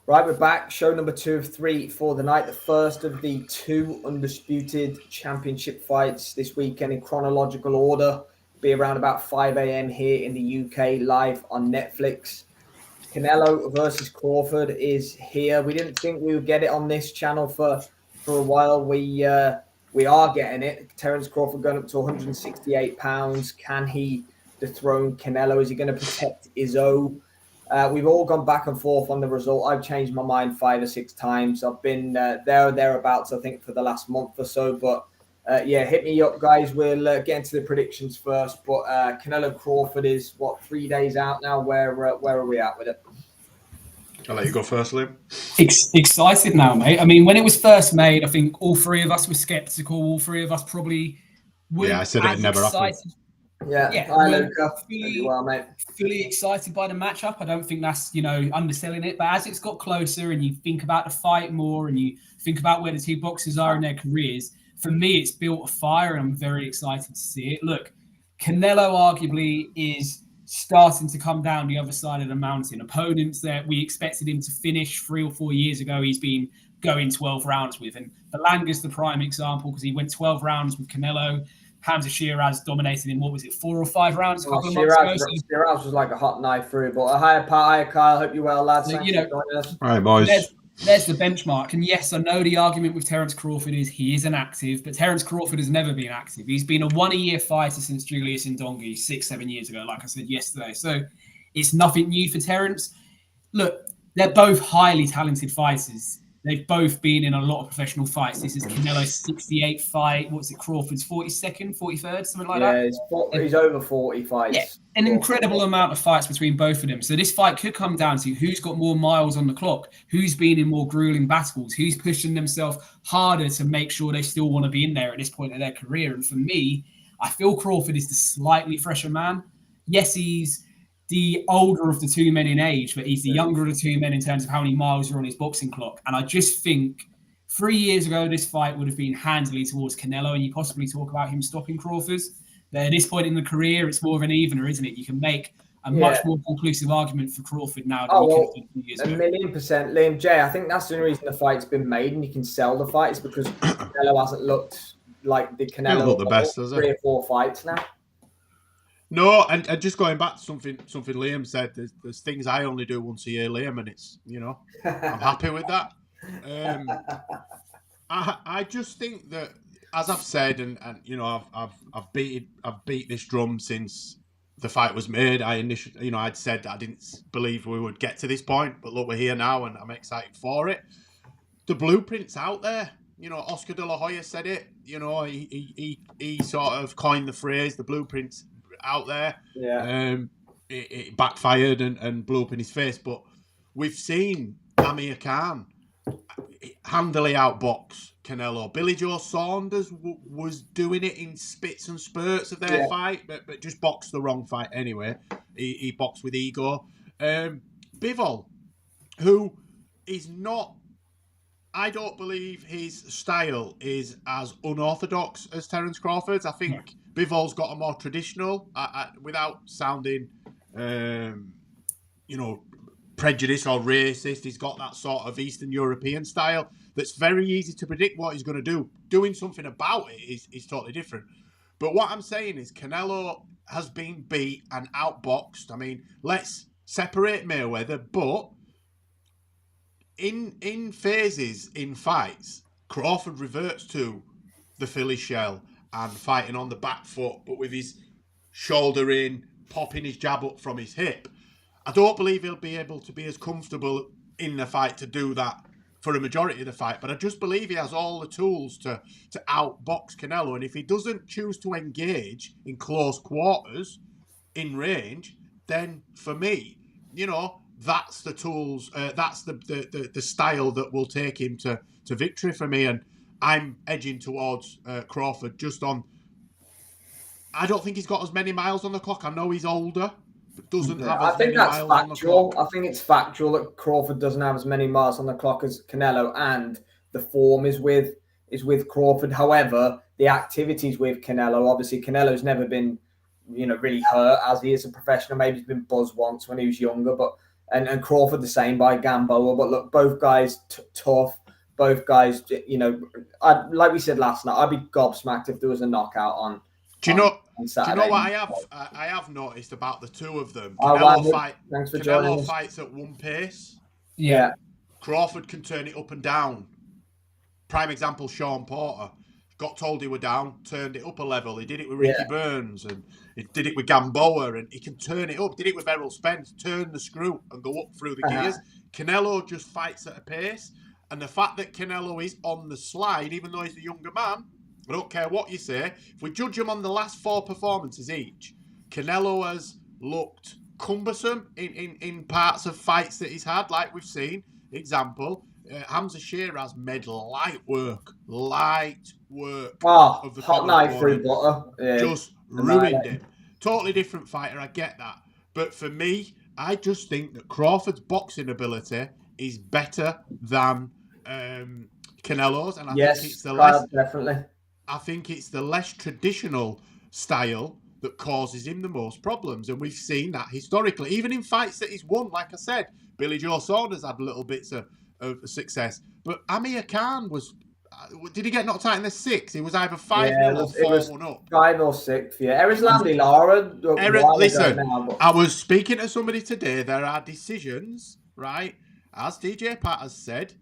Right, we're back. Show number 2 of 3 for the night. The first of the 2 undisputed championship fights this weekend in chronological order. Be around about 5 a.m. here in the UK, live on Netflix. Canelo versus Crawford is here. We didn't think we would get it on this channel for a while. We are getting it. Terence Crawford going up to 168 pounds. Can he dethrone Canelo? Is he going to protect Izzo? We've all gone back and forth on the result. I've changed my mind 5 or 6 times. I've been thereabouts, I think, for the last month or so. But hit me up, guys. We'll get into the predictions first. But Canelo Crawford is, 3 days out now? Where are we at with it? I'll let you go first, Liam. Excited now, mate. I mean, when it was first made, I think all 3 of us were skeptical. All 3 of us probably weren't. Yeah, I said it never happened. Hi, Luca. Fully excited by the matchup. I don't think that's, underselling it. But as it's got closer and you think about the fight more and you think about where the 2 boxers are in their careers, for me, it's built a fire and I'm very excited to see it. Look, Canelo arguably is starting to come down the other side of the mountain. Opponents that we expected him to finish 3 or 4 years ago, he's been going 12 rounds with. And Belanga's the prime example because he went 12 rounds with Canelo. Hamza Shiraz dominated in, 4 or 5 rounds a couple of months ago. Shiraz was like a hot knife through. But hi, Kyle. Hope you're well, lads. So, Thanks for joining us. All right, boys. There's the benchmark. And yes, I know the argument with Terence Crawford is he is inactive, but Terence Crawford has never been active. He's been a 1-a-year fighter since Julius Ndongi 6-7 years ago, like I said yesterday. So it's nothing new for Terence. Look, they're both highly talented fighters. They've both been in a lot of professional fights. This is Canelo's 68th fight. What's it, Crawford's 42nd, 43rd, something like that? Yeah, he's over 40 fights. Yeah, an incredible amount of fights between both of them. So this fight could come down to who's got more miles on the clock, who's been in more grueling battles, who's pushing themselves harder to make sure they still want to be in there at this point of their career. And for me, I feel Crawford is the slightly fresher man. Yes, he's the older of the 2 men in age, but he's the younger of the 2 men in terms of how many miles are on his boxing clock. And I just think 3 years ago, this fight would have been handily towards Canelo, and you possibly talk about him stopping Crawford. But at this point in the career, it's more of an evener, isn't it? You can make a much more conclusive argument for Crawford now than you could have done 2 years ago. 1,000,000%. Liam J, I think that's the reason the fight's been made and you can sell the fight is because Canelo hasn't looked like the Canelo looked the best, has it? 3 or 4 fights now. No, and just going back to something Liam said, there's things I only do once a year, Liam, and it's, I'm happy with that. I just think that, as I've said, and I've beat this drum since the fight was made. I'd said that I didn't believe we would get to this point, but look, we're here now, and I'm excited for it. The blueprint's out there. Oscar De La Hoya said it. He sort of coined the phrase, the blueprint's out there. It backfired and blew up in his face, but we've seen Amir Khan handily outbox Canelo. Billy Joe Saunders was doing it in spits and spurts of their fight, but just boxed the wrong fight anyway. He boxed with ego. Bivol, who is not, I don't believe his style is as unorthodox as Terence Crawford's. I think Bivol's got a more traditional, without sounding, prejudiced or racist. He's got that sort of Eastern European style that's very easy to predict what he's going to do. Doing something about it is totally different. But what I'm saying is Canelo has been beat and outboxed. I mean, let's separate Mayweather, but in phases, in fights, Crawford reverts to the Philly shell and fighting on the back foot, but with his shoulder in, popping his jab up from his hip. I don't believe he'll be able to be as comfortable in the fight to do that for a majority of the fight, but I just believe he has all the tools to outbox Canelo, and if he doesn't choose to engage in close quarters, in range, then for me, that's the tools, that's the style that will take him to victory for me, and I'm edging towards Crawford just on. I don't think he's got as many miles on the clock. I know he's older, but doesn't have as many miles on the clock. I think it's factual that Crawford doesn't have as many miles on the clock as Canelo, and the form is with Crawford. However, the activities with Canelo, obviously Canelo's never been, really hurt as he is a professional. Maybe he's been buzzed once when he was younger, but and Crawford the same by Gamboa. But look, both guys tough. Both guys, like we said last night, I'd be gobsmacked if there was a knockout on. Do you know Saturday. what I have noticed about the two of them? Thanks for joining Canelo us. fights at one pace. Yeah. Crawford can turn it up and down. Prime example, Sean Porter. Got told he were down, turned it up a level. He did it with Ricky Burns, and he did it with Gamboa, and he can turn it up. Did it with Errol Spence, turn the screw and go up through the gears. Canelo just fights at a pace, and the fact that Canelo is on the slide, even though he's the younger man, I don't care what you say. If we judge him on the last 4 performances each, Canelo has looked cumbersome in parts of fights that he's had, like we've seen. Example, Hamza Shiraz made light work of the hot knife through butter. Yeah. Just ruined him. Totally different fighter, I get that. But for me, I just think that Crawford's boxing ability is better than Canelo's, and I think it's definitely. I think it's the less traditional style that causes him the most problems, and we've seen that historically, even in fights that he's won. Like I said, Billy Joe Saunders had little bits of success, but Amir Khan did he get knocked out in the 6th? He was either 5-0 or 4-1 up. 5 or 6, yeah. Erislandy Lara. Listen, I was speaking to somebody today. There are decisions, right? As DJ Pat has said,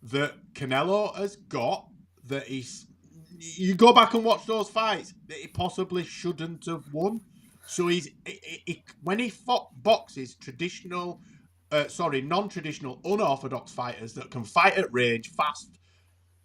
that Canelo has got that he's. You go back and watch those fights that he possibly shouldn't have won. So when he boxes non-traditional, unorthodox fighters that can fight at range fast,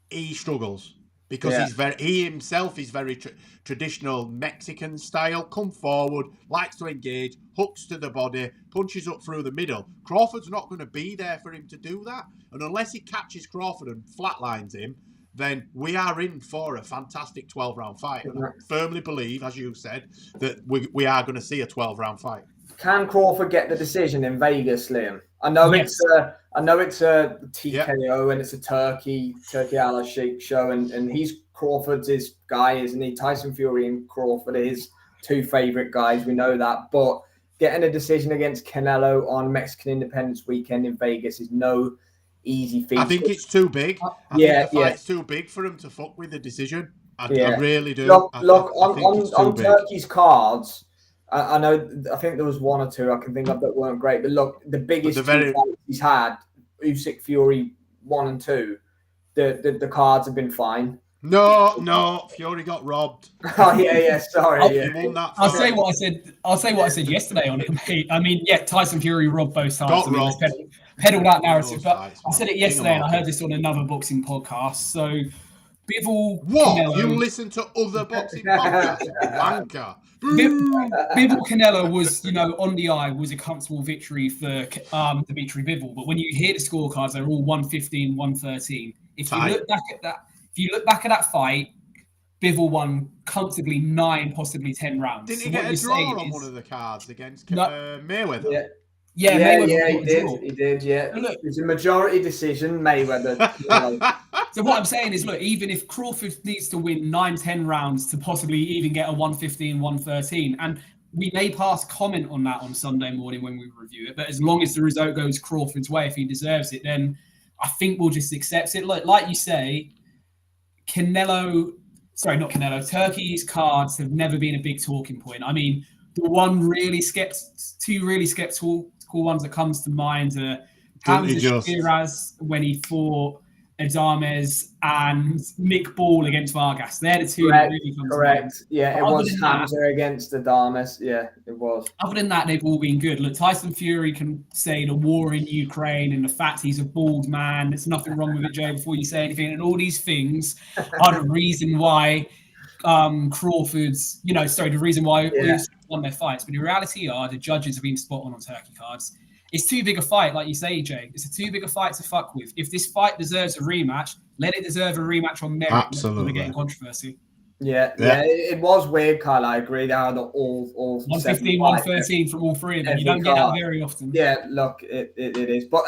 he struggles because he himself is very traditional Mexican style. Come forward, likes to engage, hooks to the body, punches up through the middle. Crawford's not going to be there for him to do that, and unless he catches Crawford and flatlines him, then we are in for a fantastic 12-round fight. And I firmly believe, as you said, that we are going to see a 12-round fight. Can Crawford get the decision in Vegas, Liam? I know it's a TKO and it's a Turkey Al-Sheikh show, and he's Crawford's his guy, isn't he? Tyson Fury and Crawford are his 2 favorite guys. We know that, but getting a decision against Canelo on Mexican Independence Weekend in Vegas is no easy feat. I think it's too big. I think the fight's too big for him to fuck with the decision. I really do. Look, on Turkey's cards, I know. I think there was 1 or 2 I can think of that weren't great. But look, the biggest 2 fights he's had, Usyk Fury 1 and 2, the cards have been fine. No, Fury got robbed. Sorry. He won that I'll say what I said yesterday on it, mate. I mean, Tyson Fury robbed both times. Got robbed. Peddle that narrative, but I said it yesterday, and I heard this on another boxing podcast. So, Bivol, Canelo, you listen to other boxing podcasts, wanker. Bivol Canelo was, on the eye, was a comfortable victory for Dimitri Bivol. But when you hear the scorecards, they're all 115, 113. If you look back at that fight, Bivol won comfortably 9, possibly 10 rounds. Didn't he get a draw on one of the cards against Mayweather? Yeah, Mayweather he did. Look, it's a majority decision, Mayweather. So what I'm saying is, look, even if Crawford needs to win 9-10 rounds to possibly even get a 115, 113, and we may pass comment on that on Sunday morning when we review it, but as long as the result goes Crawford's way, if he deserves it, then I think we'll just accept it. Look, like you say, Turkey's cards have never been a big talking point. I mean, the two really skeptical ones that comes to mind are Hamza Shiraz when he fought Adames and Mick Ball against Vargas. They're the 2 that really come to mind. Yeah, it was Hamza against Adames. Yeah, it was. Other than that, they've all been good. Look, Tyson Fury can say the war in Ukraine and the fact he's a bald man. There's nothing wrong with it, Joe, before you say anything. And all these things are the reason why Crawford's, the reason why won their fights. But the reality are the judges have been spot on Turkey cards. It's too big a fight, like you say, Jay. It's a too big a fight to fuck with. If this fight deserves a rematch, let it deserve a rematch on merit. Absolutely. Getting controversy. Yeah. It was weird, Kyle. I agree. They are all 115, 113 from all 3 of them. You don't get that very often. Yeah, look, it is. But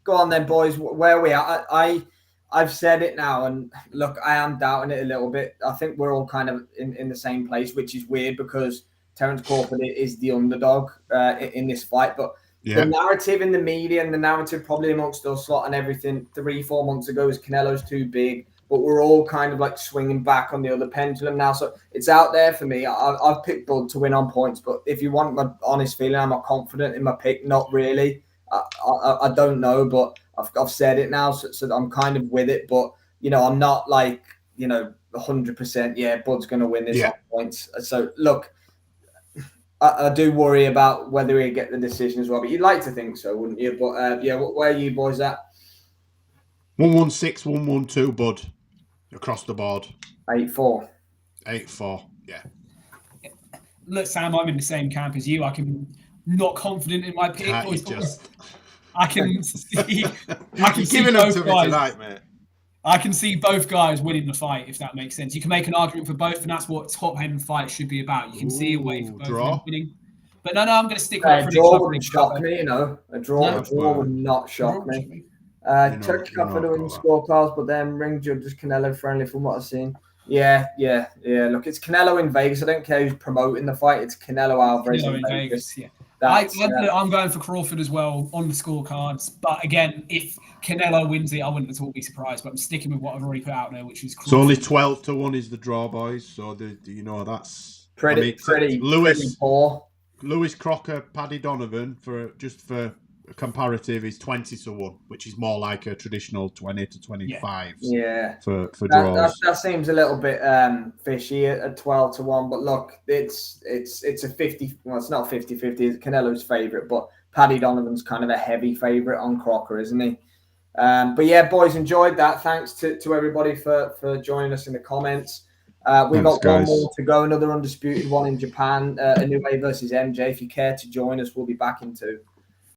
go on then, boys. Where are we at? I've said it now, and look, I am doubting it a little bit. I think we're all kind of in the same place, which is weird because Terence Crawford is the underdog in this fight. But The narrative in the media and the narrative probably amongst us lot and everything 3-4 months ago is Canelo's too big, but we're all kind of like swinging back on the other pendulum now. So it's out there for me. I've picked Bud to win on points, but if you want my honest feeling, am I confident in my pick? Not really. I don't know, but I've said it now, so I'm kind of with it. But I'm not like 100%. Yeah, Bud's going to win this on points. So look. I do worry about whether he'll get the decision as well, but you'd like to think so, wouldn't you? But where are you boys at? 116, 112, Bud, across the board. 8-4. 8-4, yeah. Look, Sam, I'm in the same camp as you. I'm not confident in my pick. I can see both guys tonight, mate. I can see both guys winning the fight, if that makes sense. You can make an argument for both, and that's what top-end fights should be about. You can see a way for both of them winning. But no, I'm going to stick with a draw wouldn't shock me, A draw would not shock me. Check up for the winning scorecards, but then ring judges Canelo friendly from what I've seen. Yeah. Look, it's Canelo in Vegas. I don't care who's promoting the fight. It's Canelo Alvarez in Vegas. Yeah. I'm going for Crawford as well on the scorecards. But again, if Canelo wins it, I wouldn't at all be surprised. But I'm sticking with what I've already put out there, which is Crawford. So only 12-1 is the draw, boys. So that's pretty poor. Lewis Crocker, Paddy Donovan for a comparative is 20-1, which is more like a traditional 20 to 25. Yeah. For draws. That seems a little bit fishy at 12-1. But look, it's a 50. Well, it's not 50-50. It's Canelo's favorite, but Paddy Donovan's kind of a heavy favorite on Crocker, isn't he? But yeah, boys, enjoyed that. Thanks to everybody for joining us in the comments. We've got one more to go, another undisputed one in Japan, Inoue versus MJ. If you care to join us, we'll be back in 2.